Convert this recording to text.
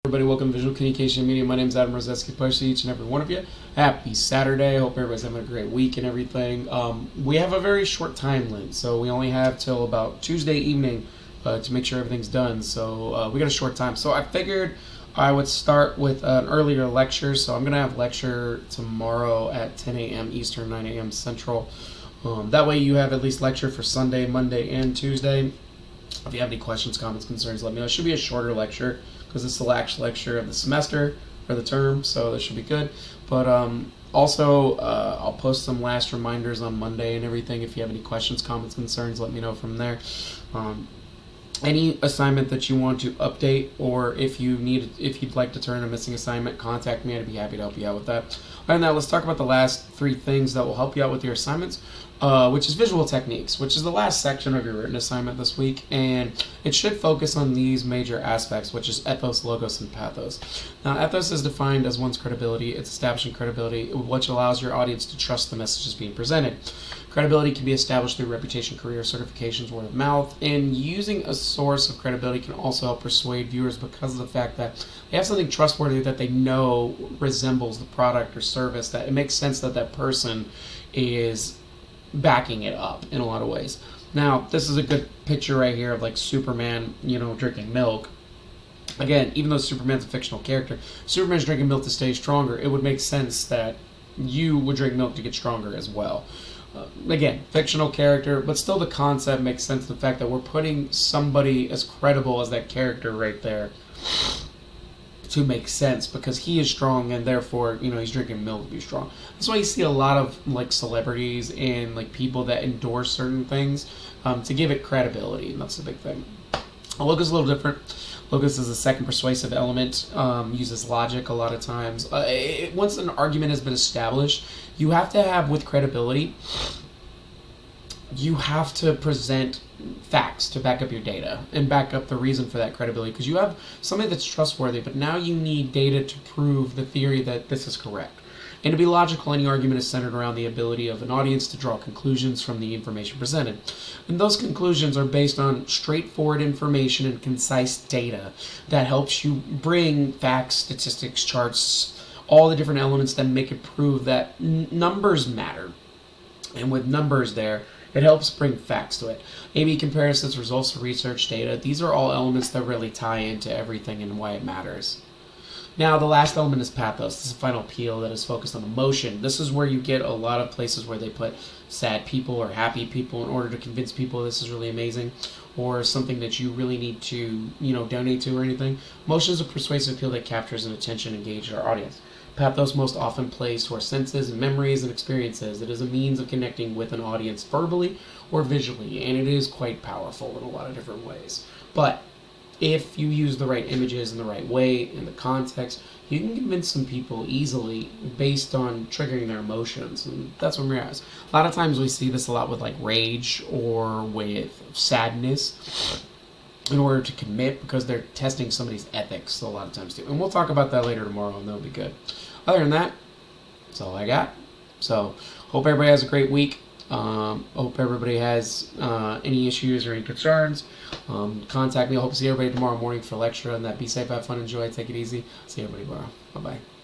Everybody, welcome to Visual Communication Media. My name is Adam Rosetsky. Push to each and every one of you. Happy Saturday. Hope everybody's having a great week and everything. We have a very short time limit, so we only have till about Tuesday evening to make sure everything's done. So we got a short time. So I figured I would start with an earlier lecture. So I'm going to have lecture tomorrow at 10 a.m. Eastern, 9 a.m. Central. That way you have at least lecture for Sunday, Monday, and Tuesday. If you have any questions, comments, concerns, let me know. It should be a shorter lecture because it's the last lecture of the semester or the term, so that should be good. But also, I'll post some last reminders on Monday and everything. If you have any questions, comments, concerns, let me know from there. Any assignment that you want to update, or if you'd like to turn a missing assignment, contact me. I'd be happy to help you out with that. Other than that, let's talk about the last 3 things that will help you out with your assignments, which is visual techniques, which is the last section of your written assignment this week, and it should focus on these major aspects, which is ethos, logos, and pathos. Now, ethos is defined as one's credibility. It's establishing credibility, which allows your audience to trust the messages being presented. Credibility can be established through reputation, career, certifications, word of mouth, and using a source of credibility can also help persuade viewers because of the fact that they have something trustworthy that they know resembles the product or service, that it makes sense that that person is backing it up in a lot of ways. Now, this is a good picture right here of like Superman, drinking milk. Again, even though Superman's a fictional character, Superman's drinking milk to stay stronger. It would make sense that you would drink milk to get stronger as well. Again, fictional character, but still the concept makes sense. The fact that we're putting somebody as credible as that character right there to make sense, because he is strong and therefore, he's drinking milk to be strong. That's why you see a lot of like celebrities and like people that endorse certain things to give it credibility, and that's the big thing. Logos is a little different. Logos is the second persuasive element, uses logic a lot of times. Once an argument has been established, you have to have, with credibility, you have to present facts to back up your data and back up the reason for that credibility, because you have something that's trustworthy, but now you need data to prove the theory that this is correct. And to be logical, any argument is centered around the ability of an audience to draw conclusions from the information presented. And those conclusions are based on straightforward information and concise data that helps you bring facts, statistics, charts, all the different elements that make it prove that numbers matter. And with numbers there, it helps bring facts to it. A/B comparisons, results of research, data, these are all elements that really tie into everything and why it matters. Now, the last element is pathos. This is the final appeal that is focused on emotion. This is where you get a lot of places where they put sad people or happy people in order to convince people this is really amazing, or something that you really need to, donate to or anything. Emotion is a persuasive appeal that captures an attention and engages our audience. Pathos most often plays to our senses and memories and experiences. It is a means of connecting with an audience verbally or visually, and it is quite powerful in a lot of different ways. But if you use the right images in the right way, in the context, you can convince some people easily based on triggering their emotions, and that's what we're at. A lot of times we see this a lot with like rage or with sadness in order to commit, because they're testing somebody's ethics a lot of times too. And we'll talk about that later tomorrow, and that'll be good. Other than that, that's all I got. So, hope everybody has a great week. Hope everybody has any issues or any concerns. Contact me. I hope to see everybody tomorrow morning for lecture on that. Be safe, have fun, enjoy, take it easy. See everybody tomorrow. Bye-bye.